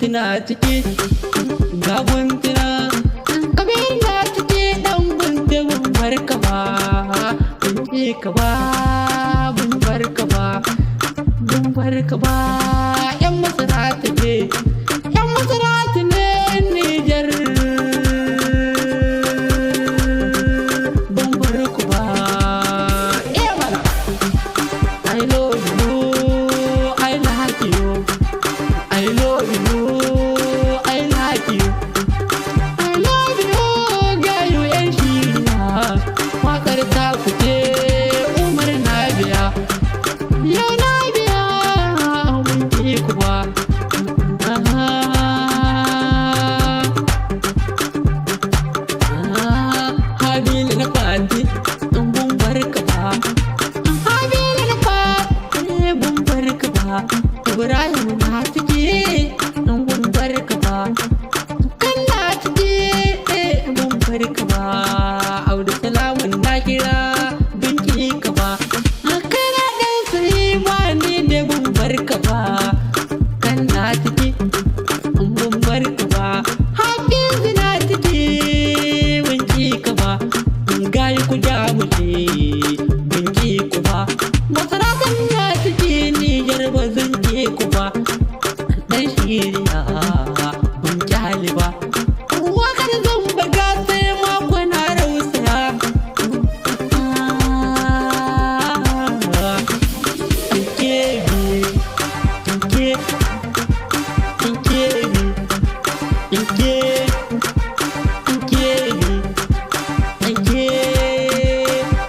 na ciki ga guntuna kabir na ciki dan gunte mun barka ba gunte ka ba mun barka ba mun barka ba yan masara take yan masara ne Niger mun barka ba eh mana I love you I like you I love you I like you I love you ga you yan shiriya wakar ta kuce Umar na biya yau na biya mun ki kuwa Habila na kwanti bun barka ba Habila na kwanti bun barka ba Ibrahim na ciki bun barka ba kan na ciki bun barka ba Audu Salamun na kira binki ka ba kana dan Sulemani ne bun barka ba kan na ciki bun barka ba Hafizu na ciki binki ka ba gayi ku ja mu ce binki ku ba masarautar na ciki Niger ba zan ke ku ba dan shiriya ban kyale ba wakar zan buga sai mako na rausaya tinke bi tinke tinke bi tinke tinke bi tinke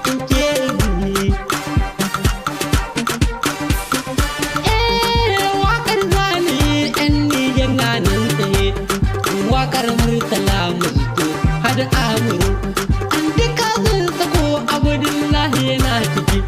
tinke bi wakar zani yan Niger na nan tsaye wakar Murtala Mazito hada amuru an duka zan sako Abdullahi yana ciki